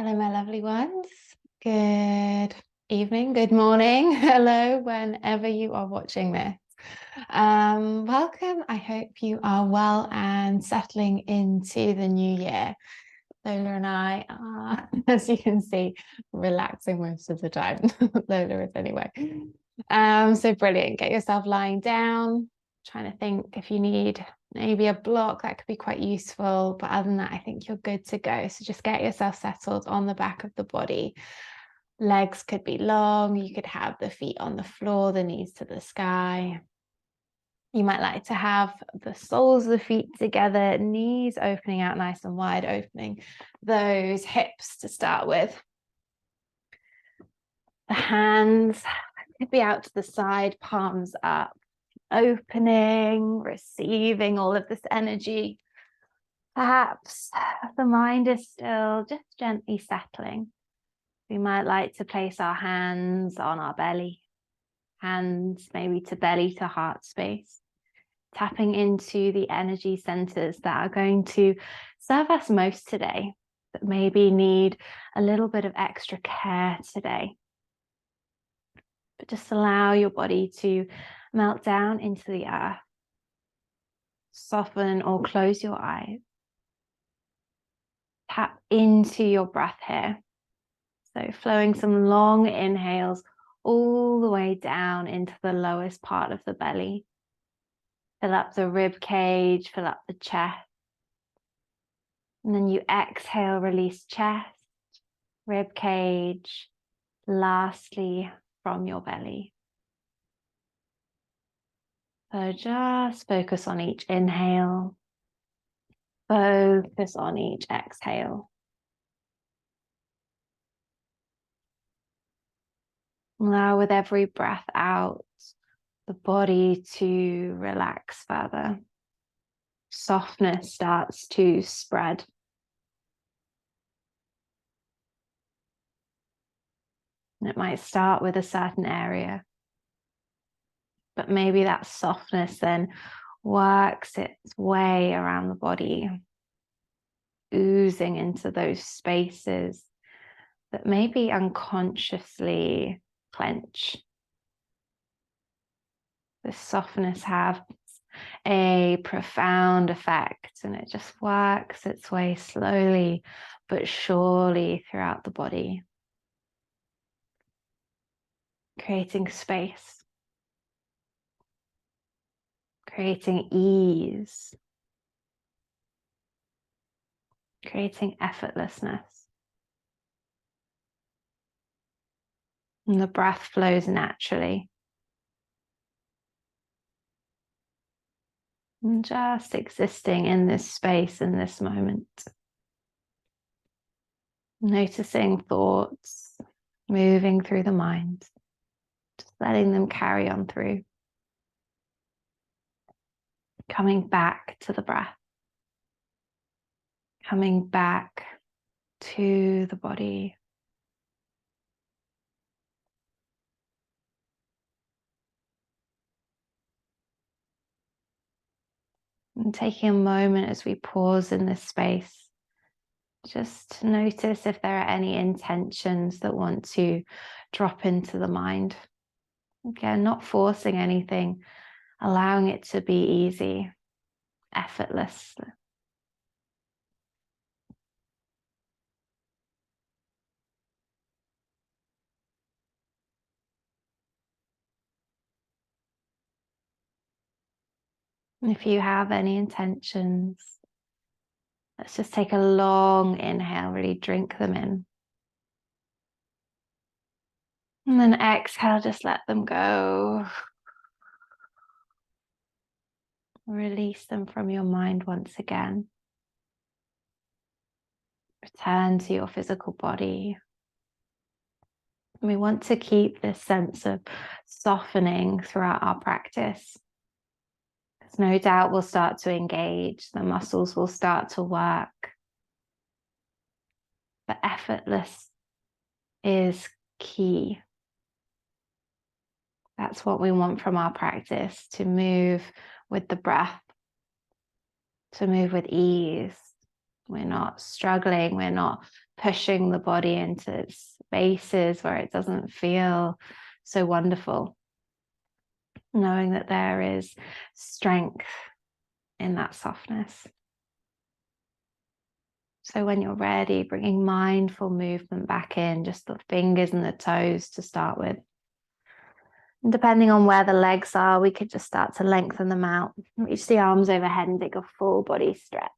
Hello, my lovely ones. Good evening, good morning, hello, whenever you are watching this. Welcome. I hope you are well and settling into the new year. Lola and I are, as you can see, relaxing most of the time. Lola is anyway. So brilliant. Get yourself lying down. Trying to think if you need maybe a block, that could be quite useful. But other than that, I think you're good to go. So just get yourself settled on the back of the body. Legs could be long. You could have the feet on the floor, the knees to the sky. You might like to have the soles of the feet together, knees opening out nice and wide, opening those hips to start with. The hands could be out to the side, palms up, opening, receiving all of this energy. Perhaps the mind is still just gently settling. We might like to place our hands on our belly, hands maybe to belly to heart space, tapping into the energy centers that are going to serve us most today, that maybe need a little bit of extra care today. But just allow your body to melt down into the earth. Soften or close your eyes. Tap into your breath here. So flowing some long inhales all the way down into the lowest part of the belly. Fill up the rib cage, fill up the chest. And then you exhale, release chest, rib cage, lastly from your belly. So just focus on each inhale. Focus on each exhale. Allow with every breath out the body to relax further. Softness starts to spread. And it might start with a certain area, but maybe that softness then works its way around the body, oozing into those spaces that maybe unconsciously clench. This softness has a profound effect, and it just works its way slowly but surely throughout the body, creating space, creating ease, creating effortlessness. And the breath flows naturally. And just existing in this space, in this moment. Noticing thoughts moving through the mind. Just letting them carry on through. Coming back to the breath. Coming back to the body. And taking a moment as we pause in this space, just to notice if there are any intentions that want to drop into the mind. Again, not forcing anything, allowing it to be easy, effortless. And if you have any intentions, let's just take a long inhale, really drink them in. And then exhale, just let them go. Release them from your mind once again. Return to your physical body. We want to keep this sense of softening throughout our practice. Because no doubt we'll start to engage, the muscles will start to work. But effortless is key. That's what we want from our practice, to move with the breath, to move with ease, We're not struggling. We're not pushing the body into spaces where it doesn't feel so wonderful. Knowing that there is strength in that softness. So when you're ready, bringing mindful movement back in, just the fingers and the toes to start with. And depending on where the legs are, we could just start to lengthen them out. Reach the arms overhead and take a full body stretch.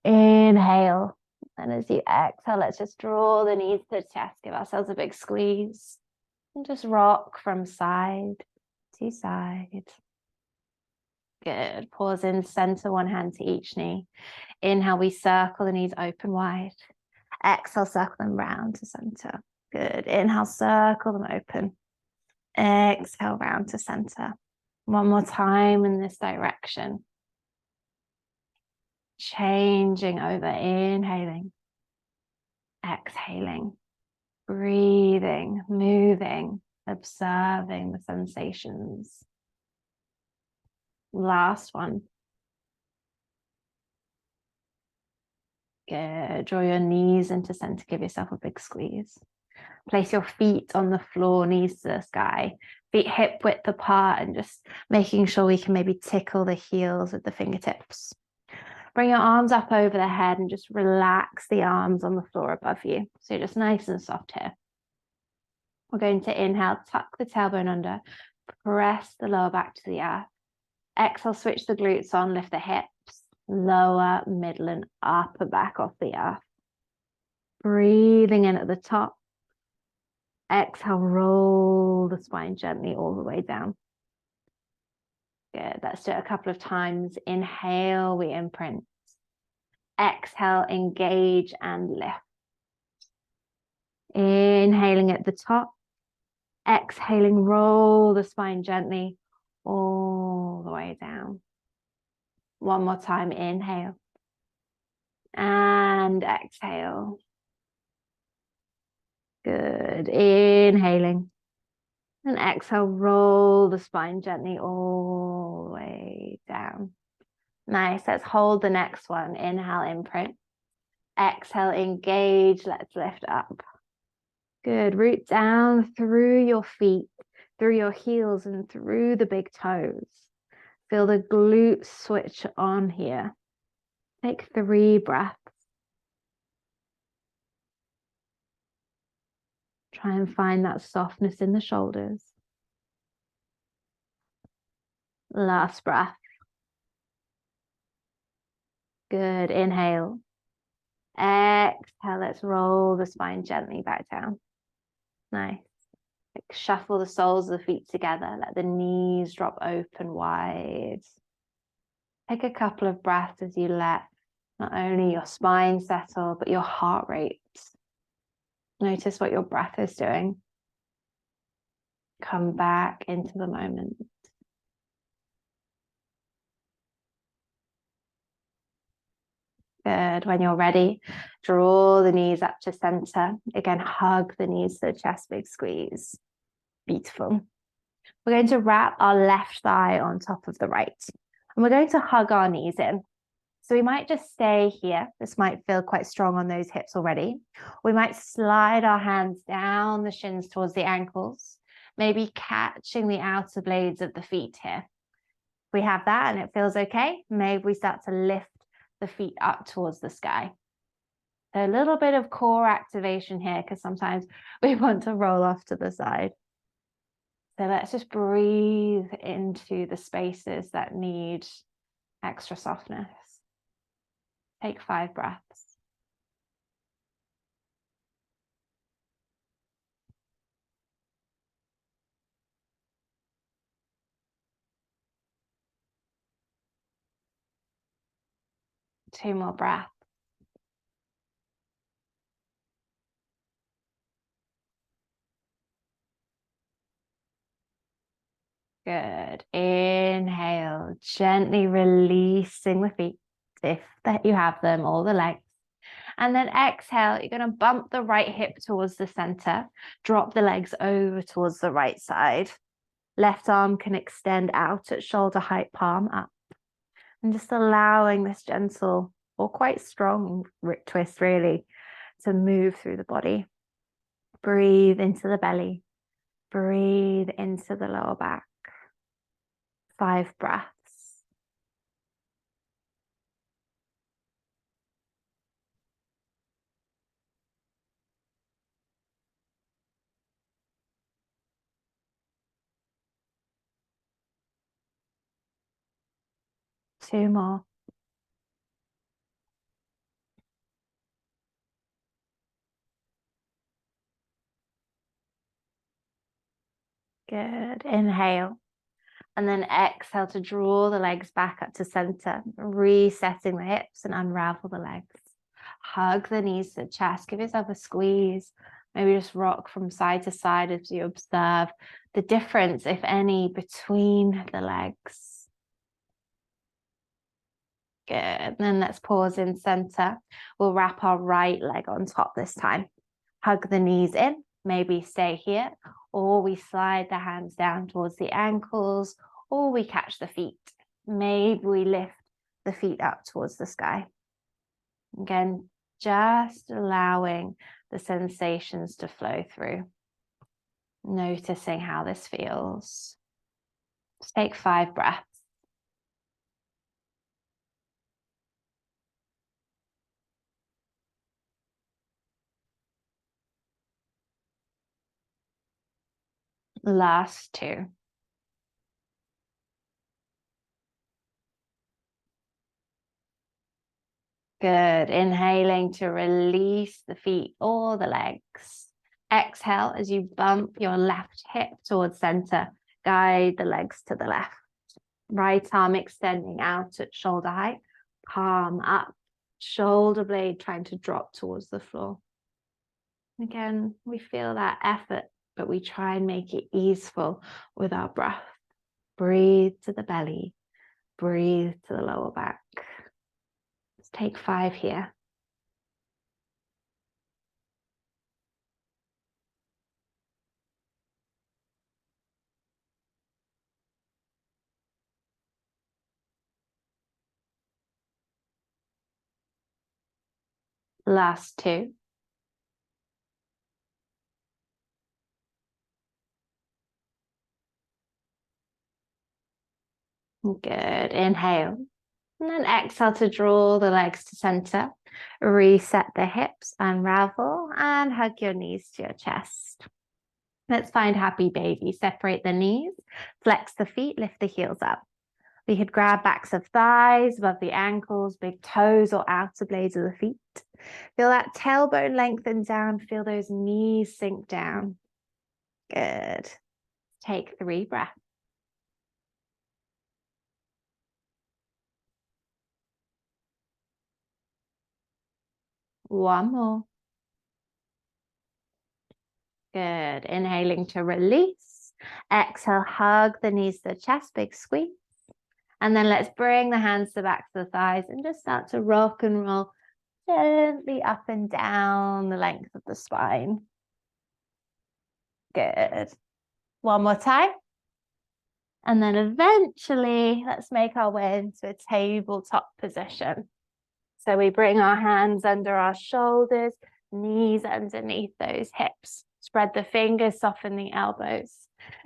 Inhale. And as you exhale, let's just draw the knees to the chest. Give ourselves a big squeeze. And just rock from side to side. Good. Pause in, center one hand to each knee. Inhale, we circle the knees open wide. Exhale, circle them round to center. Good. Inhale, circle them open. Exhale, round to center. One more time in this direction. Changing over, inhaling, exhaling, breathing, moving, observing the sensations. Last one. Good. Draw your knees into center. Give yourself a big squeeze. Place your feet on the floor, knees to the sky. Feet hip width apart, and just making sure we can maybe tickle the heels with the fingertips. Bring your arms up over the head and just relax the arms on the floor above you. So you're just nice and soft here. We're going to inhale, tuck the tailbone under, press the lower back to the earth. Exhale, switch the glutes on, lift the hips, lower, middle, and upper back off the earth. Breathing in at the top. Exhale, roll the spine gently all the way down. Good. Let's do it a couple of times. Inhale, we imprint. Exhale, engage and lift. Inhaling at the top. Exhaling, roll the spine gently all the way down. One more time. Inhale. And exhale. Good. Inhaling. And exhale, roll the spine gently all the way down. Nice. Let's hold the next one. Inhale, imprint. Exhale, engage. Let's lift up. Good. Root down through your feet, through your heels, and through the big toes. Feel the glutes switch on here. Take 3 breaths. Try and find that softness in the shoulders. Last breath. Good. Inhale. Exhale. Let's roll the spine gently back down. Nice. Shuffle the soles of the feet together. Let the knees drop open wide. Take a couple of breaths as you let not only your spine settle, but your heart rate. Notice what your breath is doing. Come back into the moment. Good. When you're ready, draw the knees up to center. Again, hug the knees to the chest, big squeeze. Beautiful. We're going to wrap our left thigh on top of the right. And we're going to hug our knees in. So we might just stay here. This might feel quite strong on those hips already. We might slide our hands down the shins towards the ankles, maybe catching the outer blades of the feet here. If we have that and it feels okay, maybe we start to lift the feet up towards the sky. So a little bit of core activation here, because sometimes we want to roll off to the side. So let's just breathe into the spaces that need extra softness. Take 5 breaths. Two more breaths. Good. Inhale, gently releasing the feet, if that you have them, or the legs. And then exhale, you're going to bump the right hip towards the center, drop the legs over towards the right side. Left arm can extend out at shoulder height, palm up. And just allowing this gentle or quite strong twist really to move through the body. Breathe into the belly. Breathe into the lower back. 5 breaths. Two more. Good. Inhale. And then exhale to draw the legs back up to center, resetting the hips and unravel the legs. Hug the knees to the chest. Give yourself a squeeze. Maybe just rock from side to side as you observe the difference, if any, between the legs. Good. And then let's pause in center. We'll wrap our right leg on top this time. Hug the knees in. Maybe stay here, or we slide the hands down towards the ankles, or we catch the feet. Maybe we lift the feet up towards the sky. Again, just allowing the sensations to flow through. Noticing how this feels. Just take 5 breaths. Last 2. Good. Inhaling to release the feet or the legs. Exhale as you bump your left hip towards center. Guide the legs to the left. Right arm extending out at shoulder height. Palm up. Shoulder blade trying to drop towards the floor. Again, we feel that effort, but we try and make it easeful with our breath. Breathe to the belly. Breathe to the lower back. Let's take 5 here. Last 2. Good. Inhale. And then exhale to draw the legs to center. Reset the hips, unravel, and hug your knees to your chest. Let's find happy baby. Separate the knees, flex the feet, lift the heels up. We could grab backs of thighs, above the ankles, big toes or outer blades of the feet. Feel that tailbone lengthen down. Feel those knees sink down. Good. Take 3 breaths. One more. Good. Inhaling to release. Exhale, hug the knees to the chest, big squeeze. And then let's bring the hands to the backs of the thighs and just start to rock and roll gently up and down the length of the spine. Good. One more time. And then eventually, let's make our way into a tabletop position. So we bring our hands under our shoulders, knees underneath those hips. Spread the fingers, soften the elbows.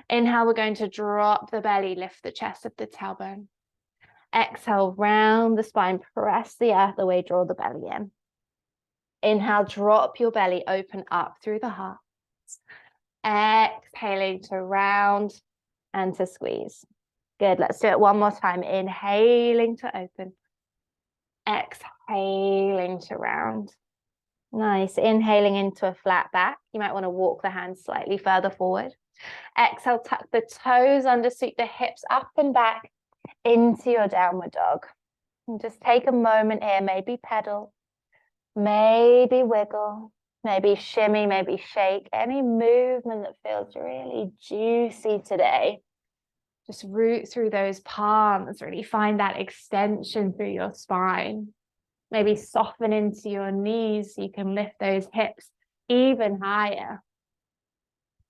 Inhale, we're going to drop the belly, lift the chest of the tailbone. Exhale, round the spine, press the earth away, draw the belly in. Inhale, drop your belly, open up through the heart. Exhaling to round and to squeeze. Good, let's do it one more time. Inhaling to open. Exhaling to round. Nice. Inhaling into a flat back. You might want to walk the hands slightly further forward. Exhale, tuck the toes under, sweep the hips up and back into your downward dog. And just take a moment here, maybe pedal, maybe wiggle, maybe shimmy, maybe shake. Any movement that feels really juicy today. Just root through those palms, really find that extension through your spine. Maybe soften into your knees so you can lift those hips even higher.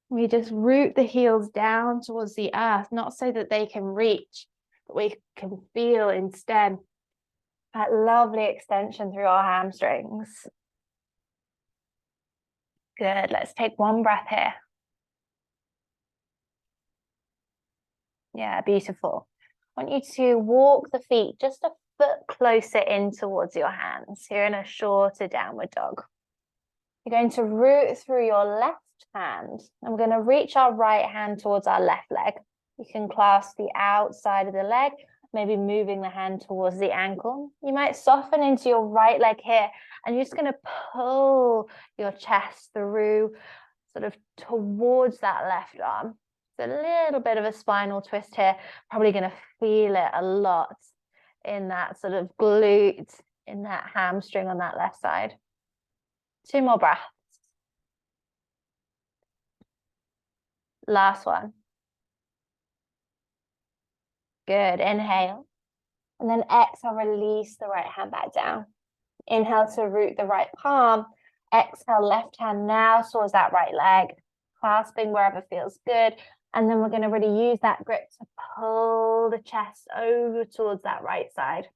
We just root the heels down towards the earth, not so that they can reach, but we can feel instead That lovely extension through our hamstrings. Good. Let's take one breath here. Yeah, beautiful. I want you to walk the feet just a foot closer in towards your hands. You're in a shorter downward dog. You're going to root through your left hand. And we're going to reach our right hand towards our left leg. You can clasp the outside of the leg, maybe moving the hand towards the ankle. You might soften into your right leg here, and you're just going to pull your chest through, sort of towards that left arm. It's a little bit of a spinal twist here. Probably going to feel it a lot in that sort of glute, in that hamstring on that left side. 2 more breaths. Last one. Good. Inhale. And then exhale, release the right hand back down. Inhale to root the right palm. Exhale, left hand now towards that right leg, clasping wherever feels good. And then we're going to really use that grip to pull the chest over towards that right side.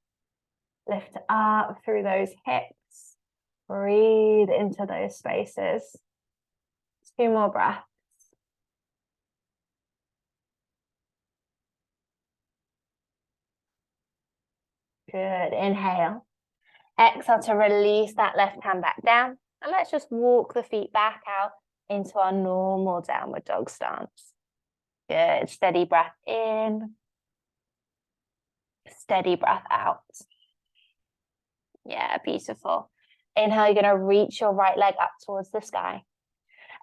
Lift up through those hips. Breathe into those spaces. 2 more breaths. Good. Inhale. Exhale to release that left hand back down. And let's just walk the feet back out into our normal downward dog stance. Good. Steady breath in. Steady breath out. Yeah, beautiful. Inhale, you're going to reach your right leg up towards the sky.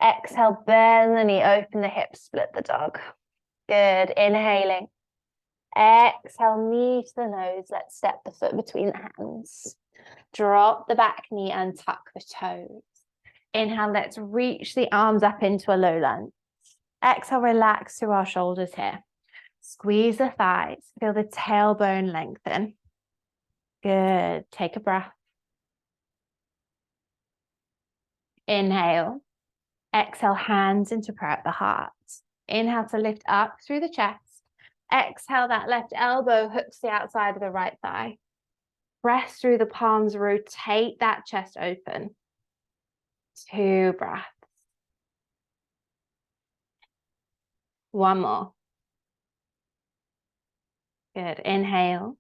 Exhale, bend the knee, open the hips, split the dog. Good. Inhaling. Exhale, knee to the nose. Let's step the foot between the hands. Drop the back knee and tuck the toes. Inhale, let's reach the arms up into a low lunge. Exhale, relax through our shoulders here. Squeeze the thighs. Feel the tailbone lengthen. Good. Take a breath. Inhale. Exhale, hands into prayer at the heart. Inhale to lift up through the chest. Exhale, that left elbow hooks the outside of the right thigh. Press through the palms, rotate that chest open. 2 breaths. 1 more. Good. Inhale.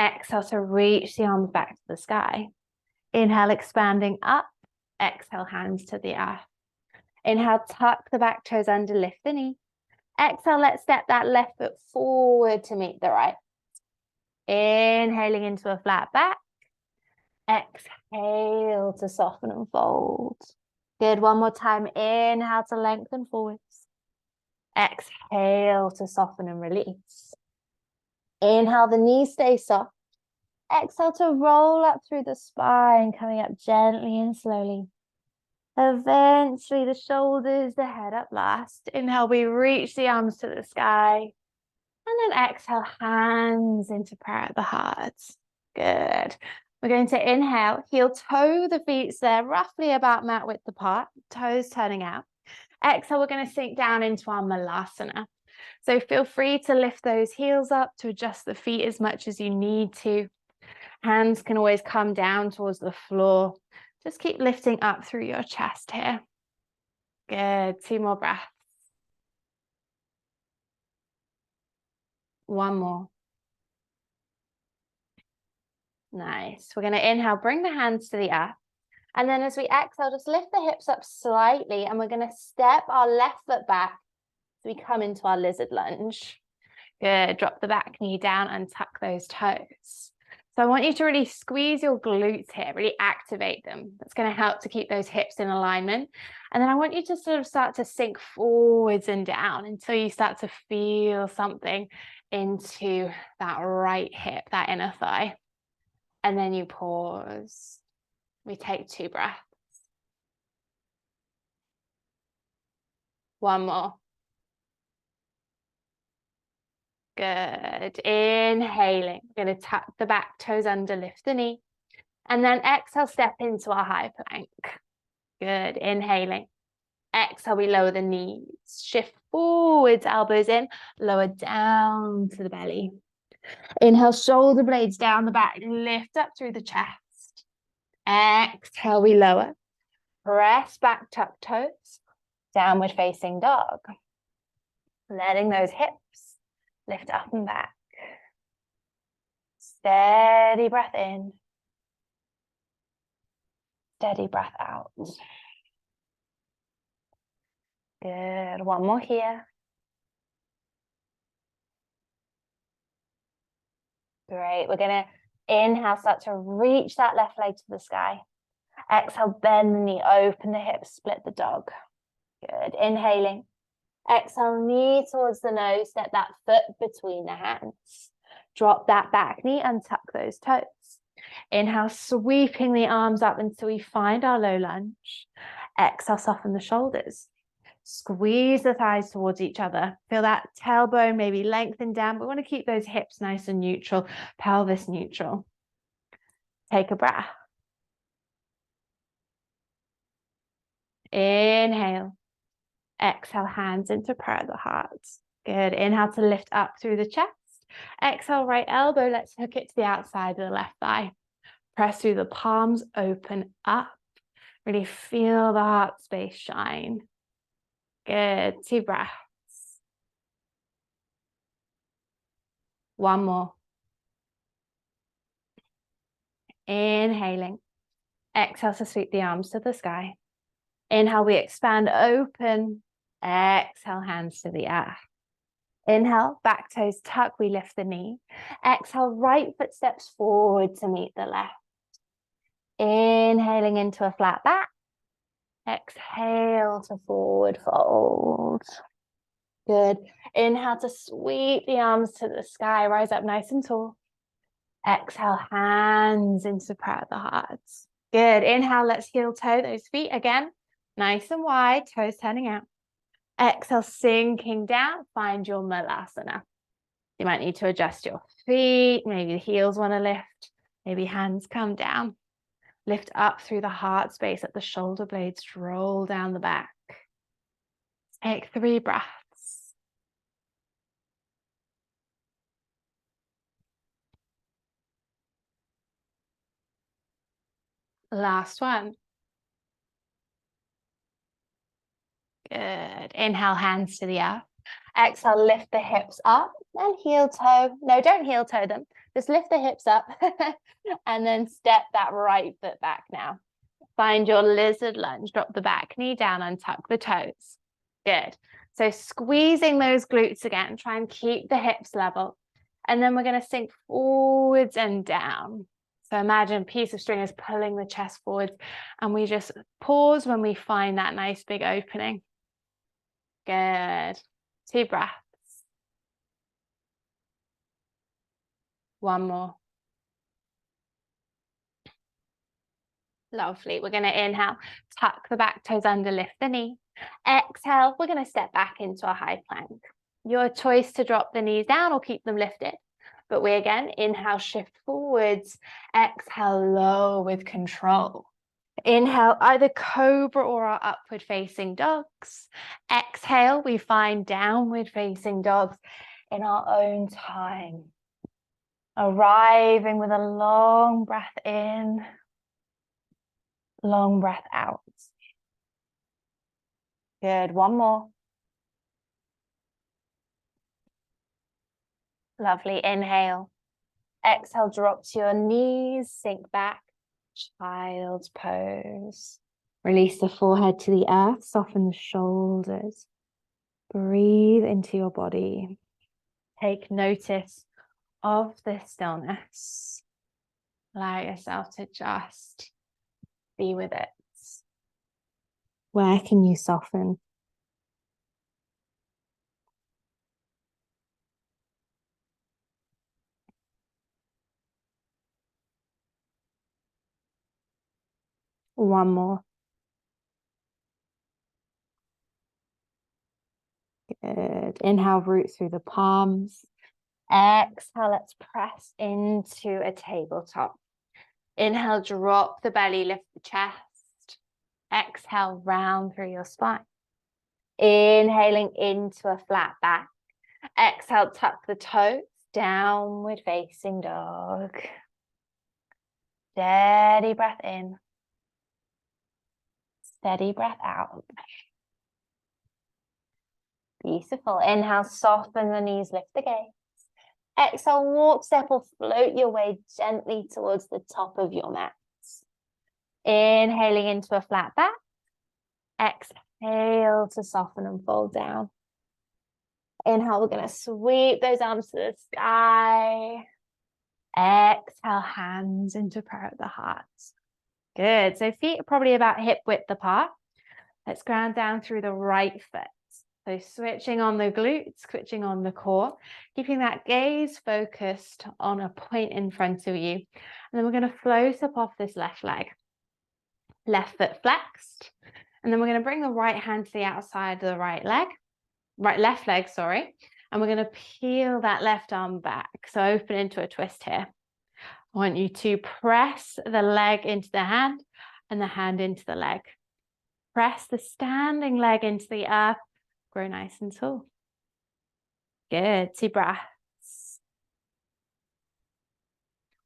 Exhale to reach the arms back to the sky. Inhale, expanding up. Exhale, hands to the earth. Inhale, tuck the back toes under, lift the knee. Exhale, let's step that left foot forward to meet the right. Inhaling into a flat back. Exhale to soften and fold. Good. 1 more time. Inhale to lengthen forwards. Exhale to soften and release. Inhale, the knees stay soft. Exhale to roll up through the spine, coming up gently and slowly. Eventually, the shoulders, the head up last. Inhale, we reach the arms to the sky. And then exhale, hands into prayer at the heart. Good. We're going to inhale, heel toe the feet there, roughly about mat width apart, toes turning out. Exhale, we're going to sink down into our malasana. So feel free to lift those heels up to adjust the feet as much as you need to. Hands can always come down towards the floor. Just keep lifting up through your chest here. Good. 2 more breaths. 1 more. Nice. We're going to inhale, bring the hands to the earth. And then as we exhale, just lift the hips up slightly. And we're going to step our left foot back as we come into our lizard lunge. Good. Drop the back knee down and tuck those toes. So I want you to really squeeze your glutes here, really activate them. That's going to help to keep those hips in alignment. And then I want you to sort of start to sink forwards and down until you start to feel something into that right hip, that inner thigh. And then you pause. We take 2 breaths. 1 more. Good. Inhaling. We're going to tuck the back toes under, lift the knee. And then exhale, step into our high plank. Good. Inhaling. Exhale, we lower the knees. Shift forwards, elbows in, lower down to the belly. Inhale, shoulder blades down the back, lift up through the chest. Exhale, we lower. Press back, tuck toes. Downward facing dog. Letting those hips lift up and back. Steady breath in. Steady breath out. Good. One more here. Great. We're going to inhale, start to reach that left leg to the sky. Exhale, bend the knee, open the hips, split the dog. Good. Inhaling. Exhale, knee towards the nose, step that foot between the hands. Drop that back knee and tuck those toes. Inhale, sweeping the arms up until we find our low lunge. Exhale, soften the shoulders. Squeeze the thighs towards each other. Feel that tailbone maybe lengthen down, but we want to keep those hips nice and neutral, pelvis neutral. Take a breath. Inhale. Exhale, hands into prayer of the heart. Good. Inhale to lift up through the chest. Exhale, right elbow. Let's hook it to the outside of the left thigh. Press through the palms, open up. Really feel the heart space shine. Good. 2 breaths. One more. Inhaling. Exhale to sweep the arms to the sky. Inhale, we expand, open. Exhale, hands to the earth. Inhale, back toes tuck, we lift the knee. Exhale, right foot steps forward to meet the left. Inhaling into a flat back. Exhale to forward fold. Good. Inhale to sweep the arms to the sky, rise up nice and tall. Exhale, hands into prayer of the heart. Good. Inhale, let's heel toe those feet again. Nice and wide, toes turning out. Exhale, sinking down, find your Malasana. You might need to adjust your feet, maybe the heels want to lift, maybe hands come down. Lift up through the heart space, let the shoulder blades roll down the back. Take 3 breaths. Last one. Good. Inhale, hands to the earth. Exhale, lift the hips up and heel toe. No, don't heel toe them. Just lift the hips up and then step that right foot back now. Find your lizard lunge. Drop the back knee down and tuck the toes. Good. So squeezing those glutes again. Try and keep the hips level. And then we're going to sink forwards and down. So imagine a piece of string is pulling the chest forwards, and we just pause when we find that nice big opening. Good. 2 breaths. One more. Lovely. We're going to inhale, tuck the back toes under, lift the knee. Exhale, we're going to step back into a high plank. Your choice to drop the knees down or keep them lifted. But we again, inhale, shift forwards. Exhale, low with control. Inhale, either cobra or our upward facing dogs. Exhale, we find downward facing dogs in our own time. Arriving with a long breath in, long breath out. Good, one more. Lovely, inhale. Exhale, drop to your knees, sink back, child's pose. Release the forehead to the earth, soften the shoulders. Breathe into your body. Take notice of the stillness. Allow yourself to just be with it. Where can you soften? One more. Good. Inhale, root through the palms. Exhale, let's press into a tabletop. Inhale, drop the belly, lift the chest. Exhale, round through your spine. Inhaling into a flat back. Exhale, tuck the toes. downward facing dog. Steady breath in. Steady breath out. Beautiful. Inhale, soften the knees, lift the gaze. Exhale, walk, step, or float your way gently towards the top of your mat. Inhaling into a flat back. Exhale to soften and fold down. Inhale, we're going to sweep those arms to the sky. Exhale, hands into prayer at the heart. Good. So feet are probably about hip width apart. Let's ground down through the right foot. So switching on the glutes, switching on the core, keeping that gaze focused on a point in front of you. And then we're going to float up off this left leg. Left foot flexed. And then we're going to bring the right hand to the outside of the left leg, sorry. And we're going to peel that left arm back. So open into a twist here. I want you to press the leg into the hand and the hand into the leg. Press the standing leg into the earth. Grow nice and tall. Good. 2 breaths.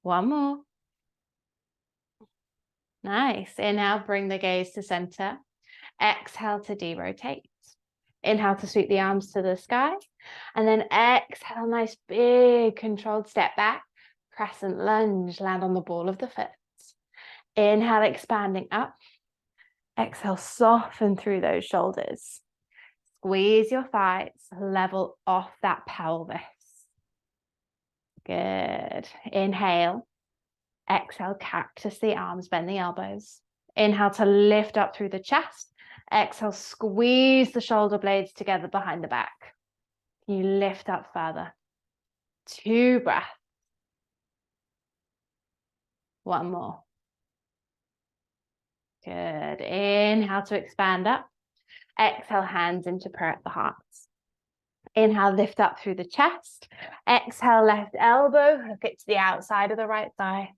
One more. Nice. Inhale, bring the gaze to center. Exhale to derotate. Inhale to sweep the arms to the sky. And then exhale, nice big controlled step back. Crescent lunge, land on the ball of the foot. Inhale, expanding up. Exhale, soften through those shoulders. Squeeze your thighs, level off that pelvis. Good. Inhale. Exhale, cactus the arms, bend the elbows. Inhale to lift up through the chest. Exhale, squeeze the shoulder blades together behind the back. You lift up further. 2 breaths. One more. Good. Inhale to expand up. Exhale, hands into prayer at the heart. Inhale, lift up through the chest. Exhale, left elbow, hook it to the outside of the right thigh.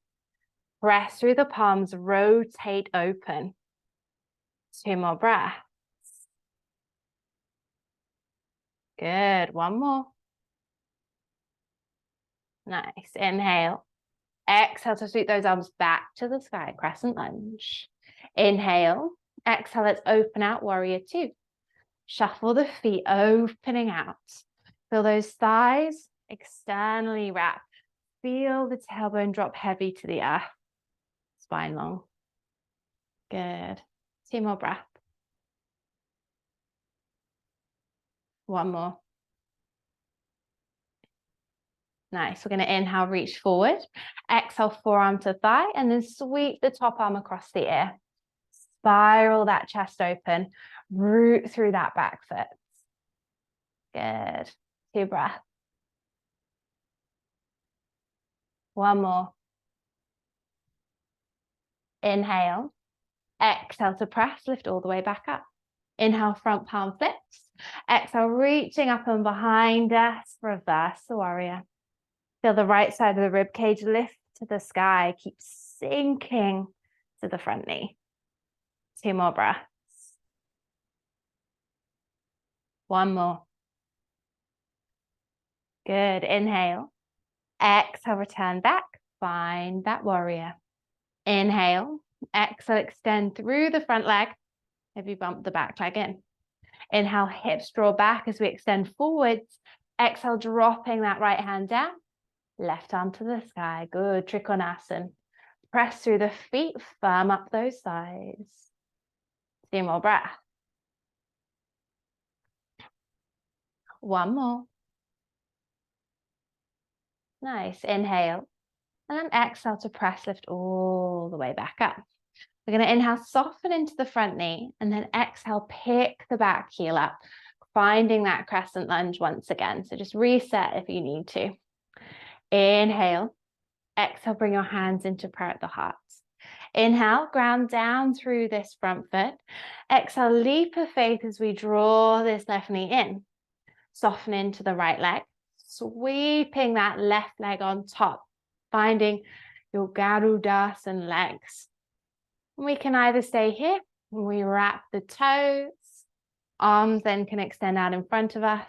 Press through the palms, rotate open. 2 more breaths. Good. One more. Nice. Inhale. Exhale to sweep those arms back to the sky, crescent lunge. Inhale. Exhale, let's open out, warrior 2. Shuffle the feet, opening out. Feel those thighs externally wrap. Feel the tailbone drop heavy to the earth. Spine long. Good. 2 more breaths. One more. Nice. We're going to inhale, reach forward. Exhale, forearm to thigh, and then sweep the top arm across the ear. Spiral that chest open. Root through that back foot. Good. 2 breaths. One more. Inhale. Exhale to press, lift all the way back up. Inhale, front palm flips. Exhale, reaching up and behind us, reverse the warrior. Feel the right side of the rib cage lift to the sky. Keep sinking to the front knee. 2 more breaths. One more. Good. Inhale. Exhale, return back. Find that warrior. Inhale. Exhale, extend through the front leg. Maybe bump the back leg in. Inhale, hips draw back as we extend forwards. Exhale, dropping that right hand down. Left arm to the sky. Good. Trikonasana. Press through the feet. Firm up those thighs. 2 more breaths. One more. Nice. Inhale. And then exhale to press, lift all the way back up. We're going to inhale, soften into the front knee, and then exhale, pick the back heel up, finding that crescent lunge once again. So just reset if you need to. Inhale. Exhale, bring your hands into prayer at the heart. Inhale, ground down through this front foot. Exhale, leap of faith as we draw this left knee in. Soften into the right leg, sweeping that left leg on top, finding your Garudasana legs. We can either stay here, we wrap the toes, arms then can extend out in front of us,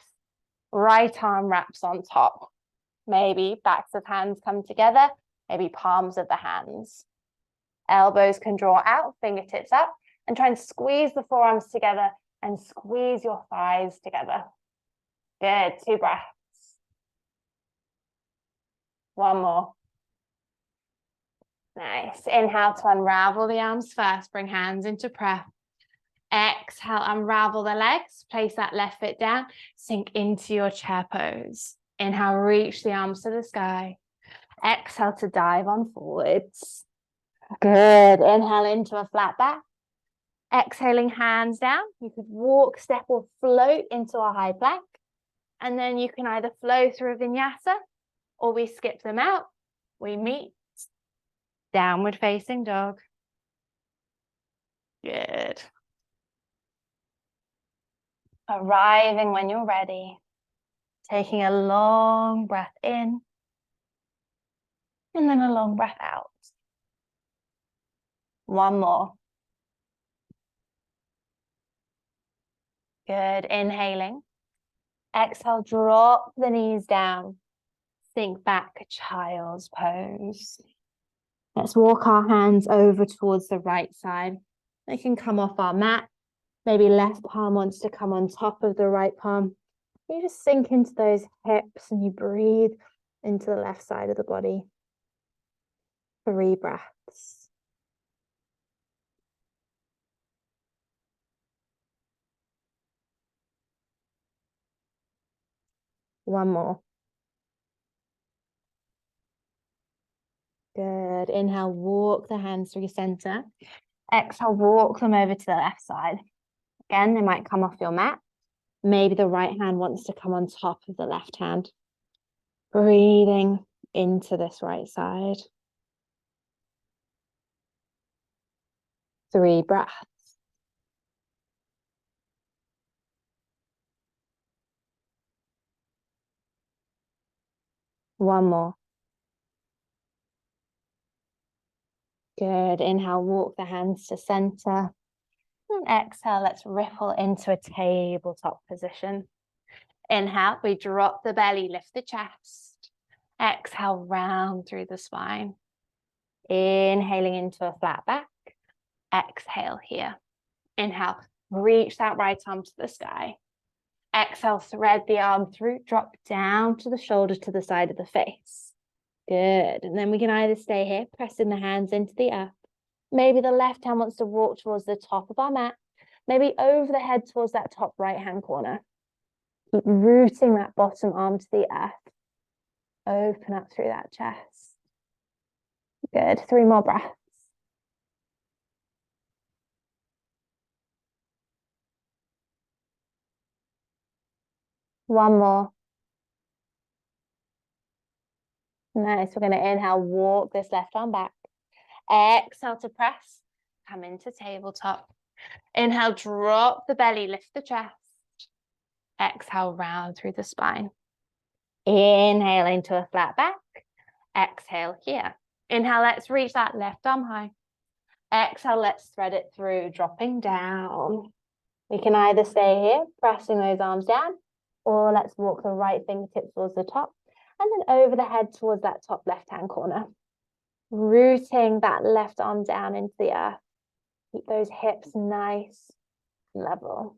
right arm wraps on top. Maybe backs of hands come together, maybe palms of the hands. Elbows can draw out, fingertips up, and try and squeeze the forearms together and squeeze your thighs together. Good, 2 breaths. One more. Nice. Inhale to unravel the arms first. Bring hands into prayer. Exhale, unravel the legs. Place that left foot down. Sink into your chair pose. Inhale, reach the arms to the sky. Exhale to dive on forwards. Good. Inhale into a flat back. Exhaling, hands down. You could walk, step, or float into a high plank. And then you can either flow through a vinyasa or we skip them out. We meet. Downward facing dog. Good. Arriving when you're ready. Taking a long breath in. And then a long breath out. One more. Good. Inhaling. Exhale, drop the knees down. Sink back, child's pose. Let's walk our hands over towards the right side. They can come off our mat. Maybe left palm wants to come on top of the right palm. You just sink into those hips and you breathe into the left side of the body. 3 breaths. One more. Good. Inhale, walk the hands through your center. Exhale, walk them over to the left side. Again, they might come off your mat. Maybe the right hand wants to come on top of the left hand. Breathing into this right side. 3 breaths. One more. Good. Inhale, walk the hands to center. And exhale, let's ripple into a tabletop position. Inhale, we drop the belly, lift the chest. Exhale, round through the spine. Inhaling into a flat back. Exhale here. Inhale, reach that right arm to the sky. Exhale, thread the arm through, drop down to the shoulder to the side of the face. Good. And then we can either stay here, pressing the hands into the earth. Maybe the left hand wants to walk towards the top of our mat. Maybe over the head towards that top right-hand corner. Keep rooting that bottom arm to the earth. Open up through that chest. Good. 3 more breaths. One more. Nice. We're going to inhale, walk this left arm back. Exhale to press. Come into tabletop. Inhale, drop the belly, lift the chest. Exhale, round through the spine. Inhale into a flat back. Exhale here. Inhale, let's reach that left arm high. Exhale, let's thread it through, dropping down. We can either stay here, pressing those arms down, or let's walk the right fingertips towards the top, and then over the head towards that top left-hand corner. Rooting that left arm down into the earth. Keep those hips nice and level.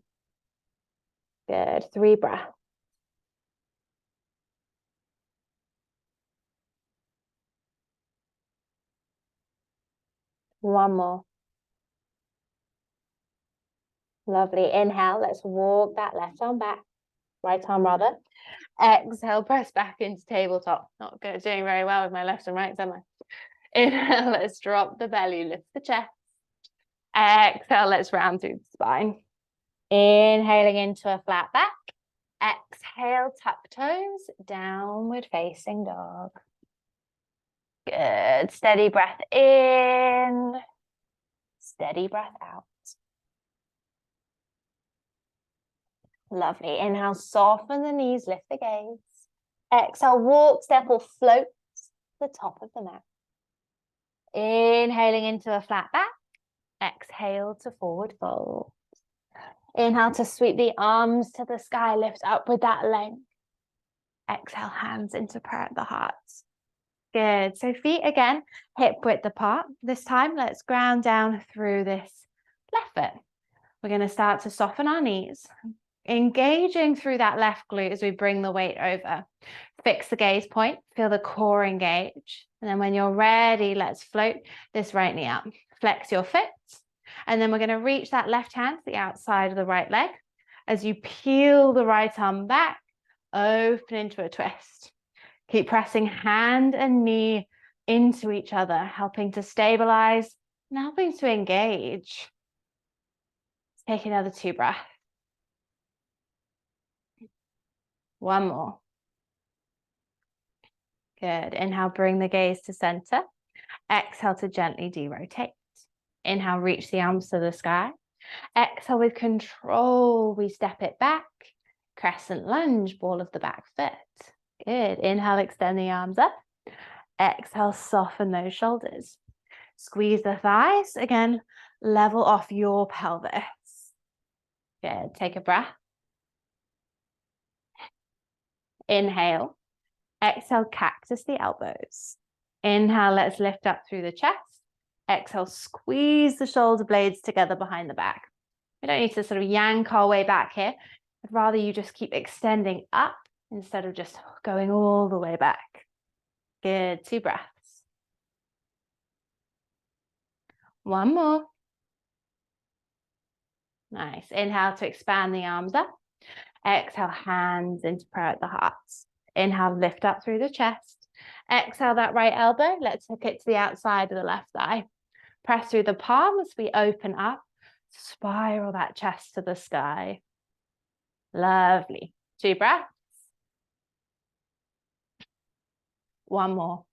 Good. 3 breaths. One more. Lovely. Inhale. Let's walk that left arm back. Right arm rather. Exhale. Press back into tabletop. Not good. Doing very well with my left and right, am I? Inhale. Let's drop the belly. Lift the chest. Exhale. Let's round through the spine. Inhaling into a flat back. Exhale. Tuck toes. Downward facing dog. Good. Steady breath in. Steady breath out. Lovely. Inhale, soften the knees, lift the gaze. Exhale, walk, step, or float to the top of the mat. Inhaling into a flat back. Exhale to forward fold. Inhale to sweep the arms to the sky, lift up with that length. Exhale, hands into prayer at the heart. Good. So feet again, hip width apart. This time, let's ground down through this left foot. We're going to start to soften our knees, engaging through that left glute as we bring the weight over. Fix the gaze point, feel the core engage. And then when you're ready, let's float this right knee up. Flex your foot. And then we're going to reach that left hand to the outside of the right leg. As you peel the right arm back, open into a twist. Keep pressing hand and knee into each other, helping to stabilize and helping to engage. Take another 2 breaths. One more. Good. Inhale, bring the gaze to center. Exhale to gently derotate. Inhale, reach the arms to the sky. Exhale with control, we step it back. Crescent lunge, ball of the back foot. Good. Inhale, extend the arms up. Exhale, soften those shoulders. Squeeze the thighs. Again, level off your pelvis. Good. Take a breath. Inhale. Exhale, cactus the elbows. Inhale, let's lift up through the chest. Exhale, squeeze the shoulder blades together behind the back. We don't need to sort of yank our way back here. I'd rather you just keep extending up instead of just going all the way back. Good. 2 breaths. One more. Nice. Inhale to expand the arms up. Exhale, hands into prayer at the heart. Inhale, lift up through the chest. Exhale, that right elbow. Let's hook it to the outside of the left thigh. Press through the palms. We open up. Spiral that chest to the sky. Lovely. 2 breaths. One more.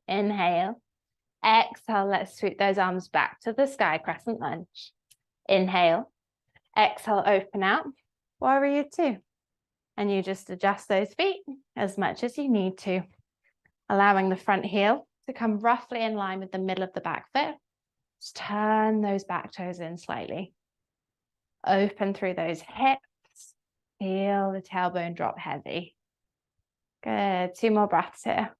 Inhale. Exhale, let's sweep those arms back to the sky, crescent lunge. Inhale. Exhale, open out. Warrior 2. And you just adjust those feet as much as you need to, allowing the front heel to come roughly in line with the middle of the back foot. Just turn those back toes in slightly. Open through those hips. Feel the tailbone drop heavy. Good. 2 more breaths here.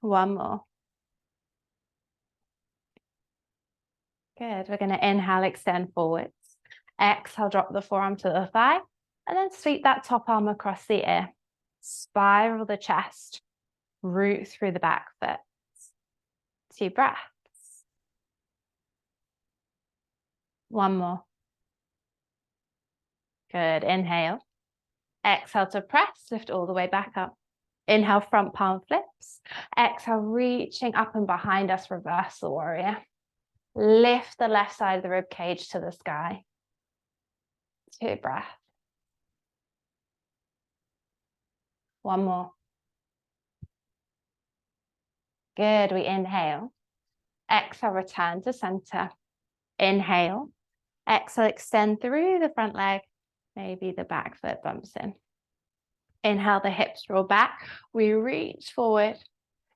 One more. Good. We're going to inhale, extend forwards. Exhale, drop the forearm to the thigh. And then sweep that top arm across the ear. Spiral the chest. Root through the back foot. 2 breaths. One more. Good. Inhale. Exhale to press. Lift all the way back up. Inhale, front palm flips. Exhale, reaching up and behind us, reversal warrior. Lift the left side of the rib cage to the sky. 2 breaths. One more. Good. We inhale. Exhale, return to center. Inhale. Exhale, extend through the front leg. Maybe the back foot bumps in. Inhale, the hips roll back. We reach forward.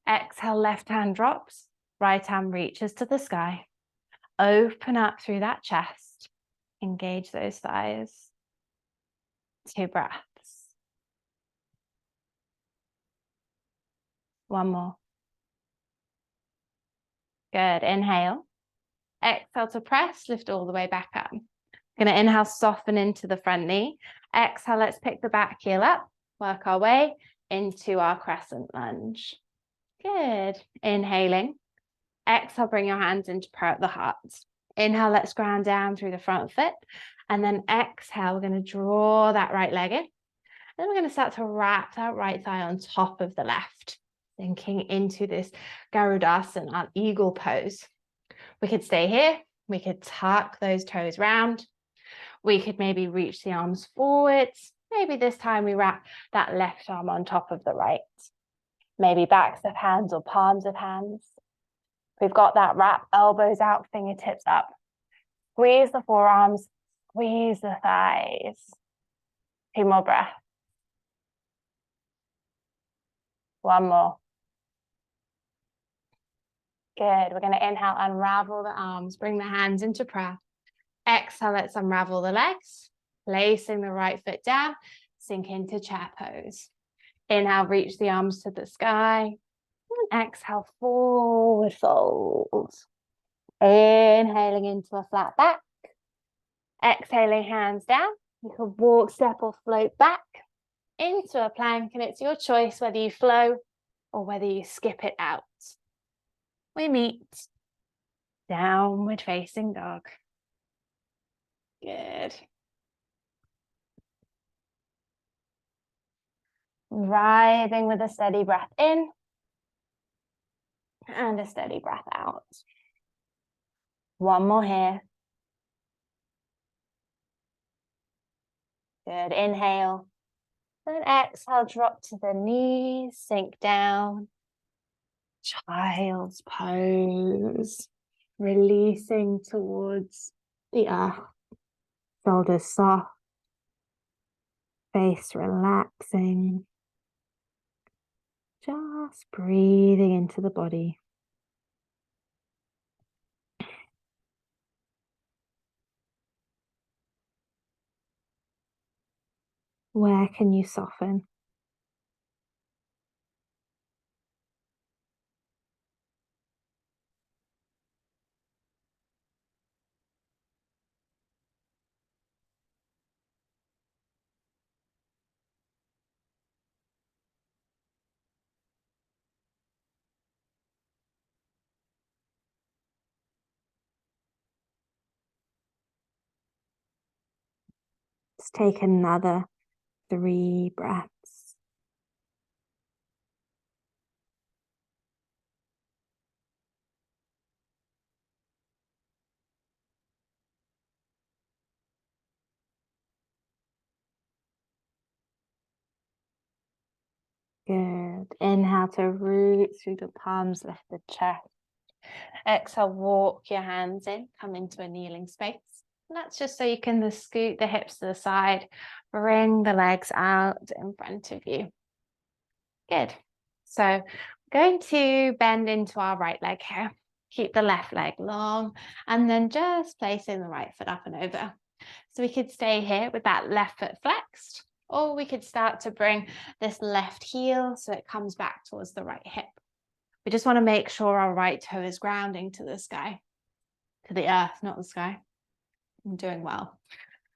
Exhale, left hand drops. Right hand reaches to the sky. Open up through that chest. Engage those thighs. 2 breaths. One more. Good. Inhale. Exhale to press. Lift all the way back up. Going to inhale, soften into the front knee. Exhale, let's pick the back heel up. Work our way into our crescent lunge. Good. Inhaling. Exhale, bring your hands into prayer at the heart. Inhale, let's ground down through the front foot. And then exhale, we're going to draw that right leg in. And then we're going to start to wrap that right thigh on top of the left. Sinking into this Garudasana, our eagle pose. We could stay here. We could tuck those toes round. We could maybe reach the arms forwards. Maybe this time we wrap that left arm on top of the right. Maybe backs of hands or palms of hands. We've got that wrap, elbows out, fingertips up. Squeeze the forearms, squeeze the thighs. 2 more breaths. One more. Good. We're going to inhale, unravel the arms, bring the hands into prayer. Exhale, let's unravel the legs. Placing the right foot down, sink into chair pose. Inhale, reach the arms to the sky. And exhale, forward fold. Inhaling into a flat back. Exhaling, hands down. You can walk, step, or float back into a plank, and it's your choice whether you flow or whether you skip it out. We meet downward facing dog. Good. Rising with a steady breath in and a steady breath out. One more here. Good. Inhale. Then exhale, drop to the knees, sink down. Child's pose. Releasing towards the earth. Shoulders soft. Face relaxing. Just breathing into the body. Where can you soften? Let's take another 3 breaths. Good. Inhale to root through the palms, lift the chest. Exhale, walk your hands in, come into a kneeling space. And that's just so you can scoot the hips to the side, bring the legs out in front of you. Good. So we're going to bend into our right leg here. Keep the left leg long, and then just placing the right foot up and over. So we could stay here with that left foot flexed, or we could start to bring this left heel so it comes back towards the right hip. We just want to make sure our right toe is grounding to the sky, to the earth, not the sky. I'm doing well.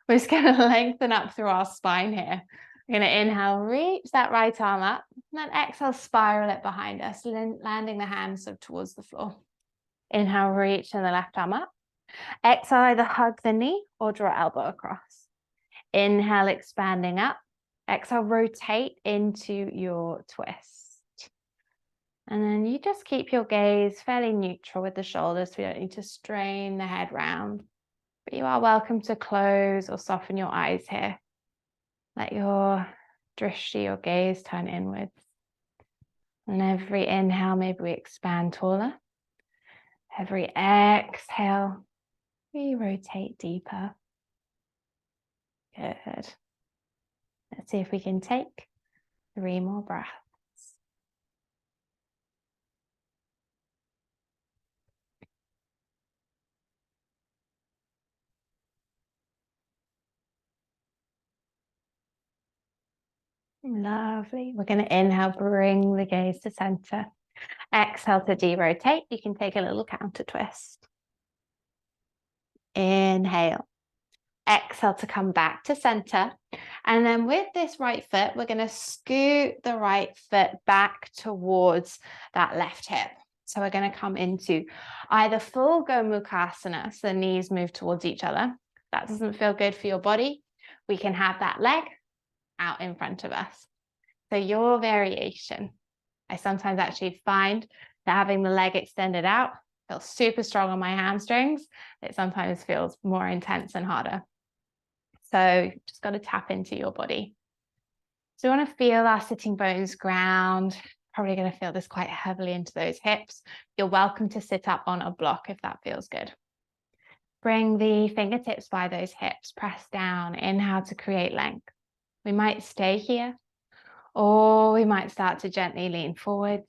We're just going to lengthen up through our spine here. We're going to inhale, reach that right arm up, and then exhale, spiral it behind us, landing the hands towards the floor. Inhale, reach and the left arm up. Exhale, either hug the knee or draw elbow across. Inhale, expanding up. Exhale, rotate into your twist. And then you just keep your gaze fairly neutral with the shoulders. We don't need to strain the head round. But you are welcome to close or soften your eyes here. Let your drishti, your gaze, turn inwards. And every inhale, maybe we expand taller. Every exhale, we rotate deeper. Good. Let's see if we can take 3 more breaths. Lovely. We're going to inhale, bring the gaze to center. Exhale to de-rotate. You can take a little counter twist. Inhale. Exhale to come back to center. And then with this right foot, we're going to scoot the right foot back towards that left hip. So we're going to come into either full Gomukhasana, so the knees move towards each other. If that doesn't feel good for your body, we can have that leg out in front of us. So your variation. I sometimes actually find that having the leg extended out feels super strong on my hamstrings. It sometimes feels more intense and harder. So just got to tap into your body. So we want to feel our sitting bones ground. Probably going to feel this quite heavily into those hips. You're welcome to sit up on a block if that feels good. Bring the fingertips by those hips, press down, inhale to create length. We might stay here, or we might start to gently lean forward,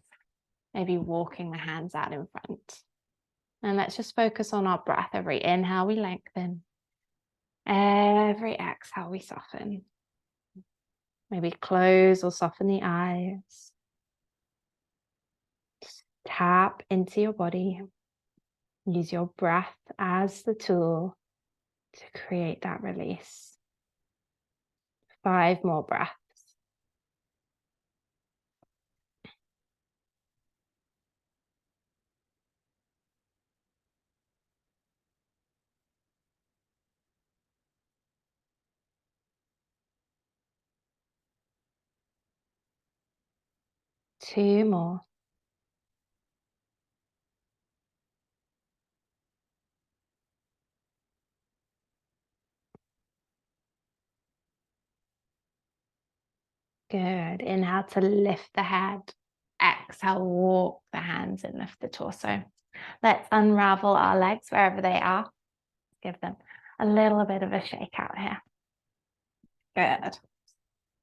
maybe walking the hands out in front. And let's just focus on our breath. Every inhale, we lengthen. Every exhale, we soften. Maybe close or soften the eyes. Tap into your body. Use your breath as the tool to create that release. 5 more breaths. Two more. Good. Inhale to lift the head. Exhale, walk the hands and lift the torso. Let's unravel our legs wherever they are. Give them a little bit of a shake out here. Good.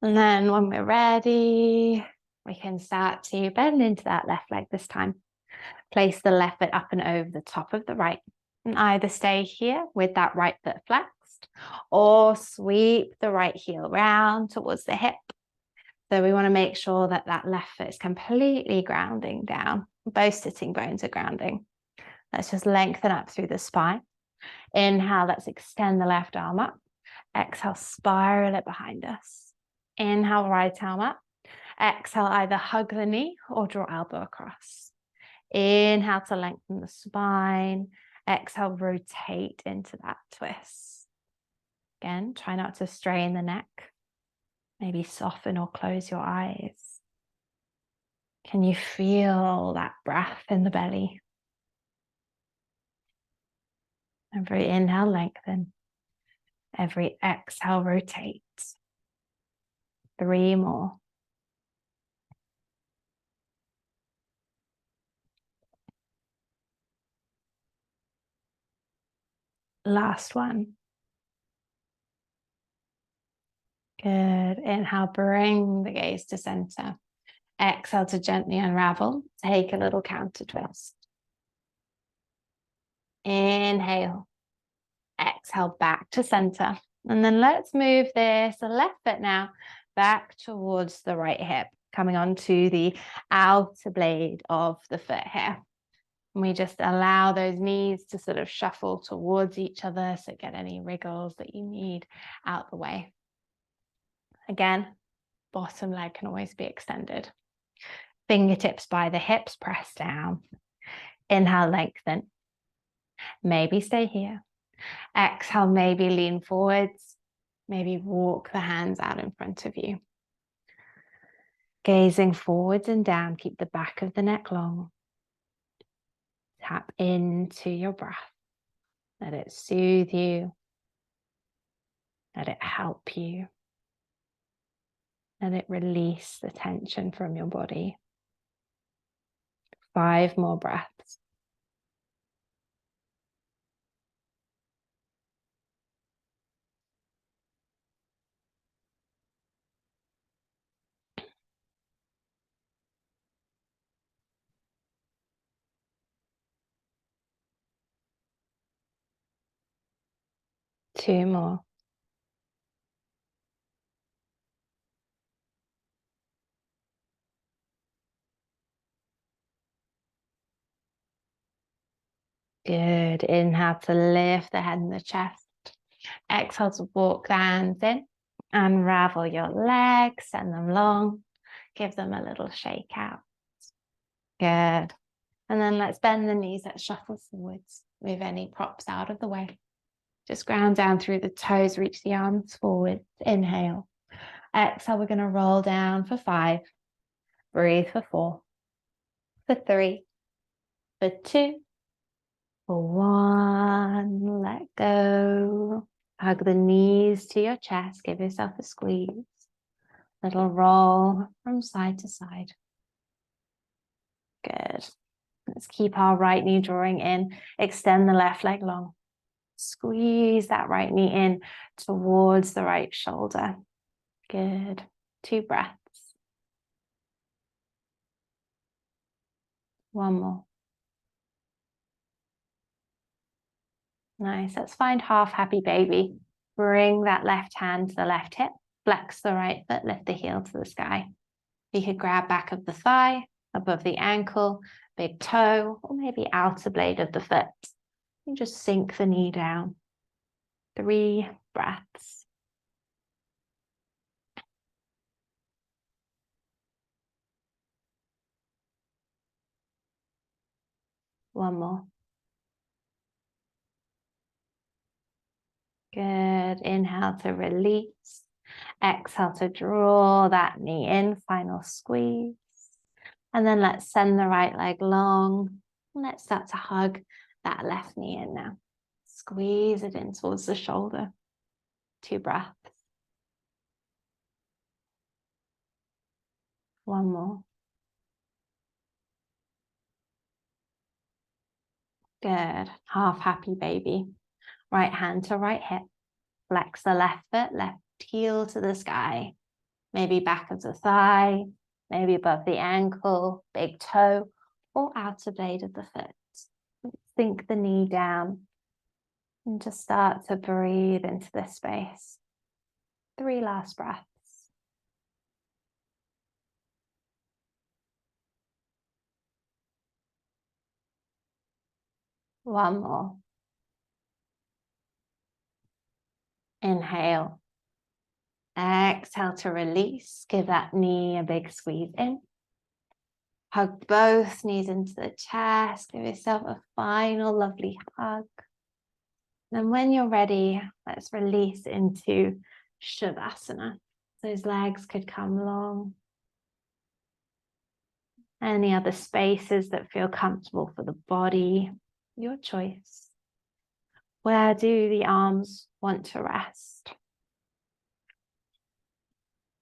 And then when we're ready, we can start to bend into that left leg this time. Place the left foot up and over the top of the right. And either stay here with that right foot flexed or sweep the right heel round towards the hip. So we want to make sure that that left foot is completely grounding down. Both sitting bones are grounding. Let's just lengthen up through the spine. Inhale, let's extend the left arm up. Exhale, spiral it behind us. Inhale, right arm up. Exhale, either hug the knee or draw elbow across. Inhale to lengthen the spine. Exhale, rotate into that twist. Again, try not to strain the neck. Maybe soften or close your eyes. Can you feel that breath in the belly? Every inhale, lengthen. Every exhale, rotate. 3 more. Last one. Good. Inhale, bring the gaze to center. Exhale to gently unravel. Take a little counter twist. Inhale. Exhale back to center. And then let's move this left foot now back towards the right hip, coming onto the outer blade of the foot here. And we just allow those knees to sort of shuffle towards each other, so get any wriggles that you need out the way. Again, bottom leg can always be extended. Fingertips by the hips, press down. Inhale, lengthen. Maybe stay here. Exhale, maybe lean forwards. Maybe walk the hands out in front of you. Gazing forwards and down, keep the back of the neck long. Tap into your breath. Let it soothe you. Let it help you. Let it release the tension from your body. 5 more breaths. Two more. Good. Inhale to lift the head and the chest. Exhale to walk the hands in. Unravel your legs, send them long. Give them a little shake out. Good. And then let's bend the knees. Let's shuffle forwards. Move any props out of the way. Just ground down through the toes. Reach the arms forward. Inhale. Exhale, we're going to roll down for 5. Breathe for 4. For 3. For 2. For 1. Let go. Hug the knees to your chest. Give yourself a squeeze. Little roll from side to side. Good. Let's keep our right knee drawing in. Extend the left leg long. Squeeze that right knee in towards the right shoulder. Good. 2 breaths. 1 more. Nice. Let's find half happy baby. Bring that left hand to the left hip, flex the right foot, lift the heel to the sky. You could grab back of the thigh, above the ankle, big toe, or maybe outer blade of the foot. You just sink the knee down. 3 breaths. One more. Good. Inhale to release. Exhale to draw that knee in. Final squeeze. And then let's send the right leg long. Let's start to hug that left knee in now. Squeeze it in towards the shoulder. 2 breaths. One more. Good. Half happy baby. Right hand to right hip. Flex the left foot, left heel to the sky. Maybe back of the thigh, maybe above the ankle, big toe, or outer blade of the foot. Sink the knee down and just start to breathe into this space. 3 last breaths. One more. Inhale. Exhale to release. Give that knee a big squeeze in. Hug both knees into the chest. Give yourself a final lovely hug. And when you're ready, let's release into Shavasana. Those legs could come long. Any other spaces that feel comfortable for the body, your choice. Where do the arms want to rest?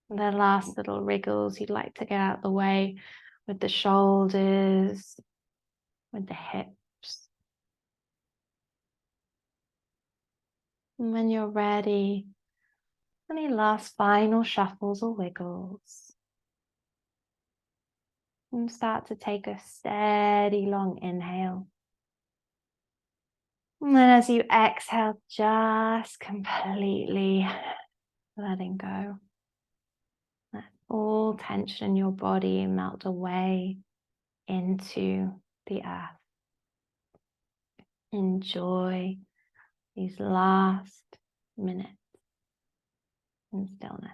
The last little wriggles you'd like to get out of the way with the shoulders, with the hips. And when you're ready, any last final shuffles or wiggles. And start to take a steady long inhale. And then as you exhale, just completely letting go. Let all tension in your body melt away into the earth. Enjoy these last minutes in stillness.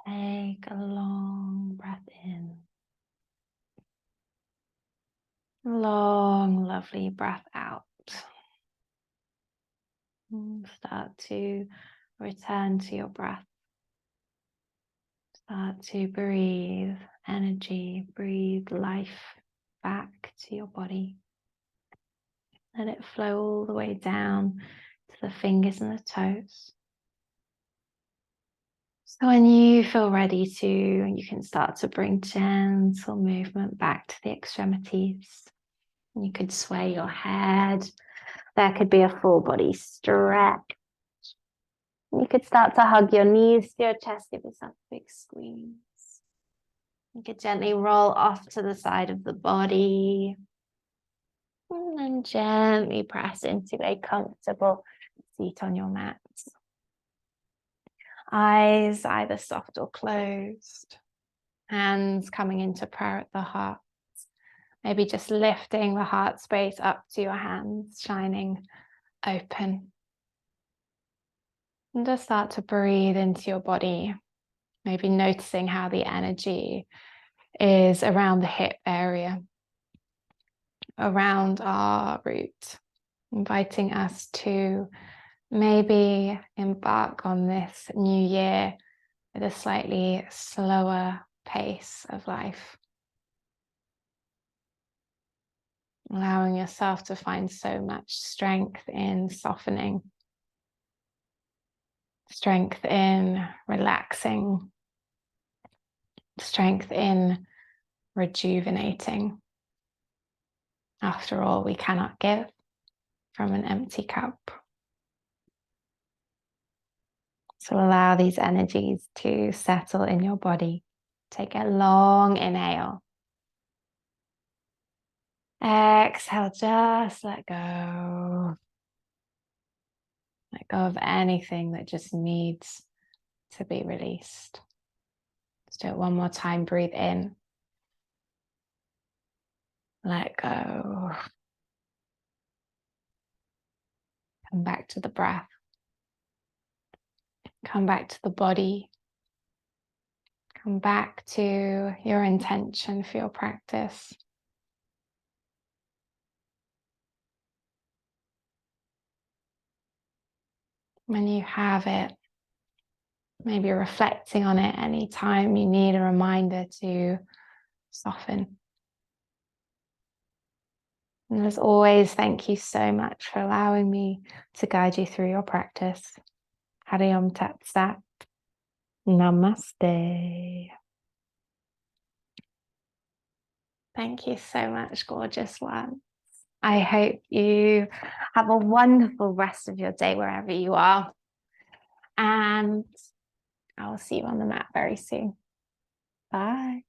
Take a long breath in. Long, lovely breath out. And start to return to your breath. Start to breathe energy, breathe life back to your body. Let it flow all the way down to the fingers and the toes. So when you feel ready to, you can start to bring gentle movement back to the extremities. You could sway your head. There could be a full body stretch. You could start to hug your knees to your chest, give yourself a big squeeze. You could gently roll off to the side of the body. And then gently press into a comfortable seat on your mat. Eyes either soft or closed. Hands coming into prayer at the heart. Maybe just lifting the heart space up to your hands, shining open. And just start to breathe into your body. Maybe noticing how the energy is around the hip area, around our root, inviting us to maybe embark on this new year with a slightly slower pace of life. Allowing yourself to find so much strength in softening, strength in relaxing, strength in rejuvenating. After all, we cannot give from an empty cup. So allow these energies to settle in your body. Take a long inhale. Exhale, just let go. Let go of anything that just needs to be released. Let's do it one more time. Breathe in. Let go. Come back to the breath. Come back to the body. Come back to your intention for your practice. When you have it, maybe reflecting on it anytime you need a reminder to soften. And as always, thank you so much for allowing me to guide you through your practice. Hari Om Tat Sat. Namaste. Thank you so much, gorgeous one. I hope you have a wonderful rest of your day wherever you are. And I will see you on the mat very soon. Bye.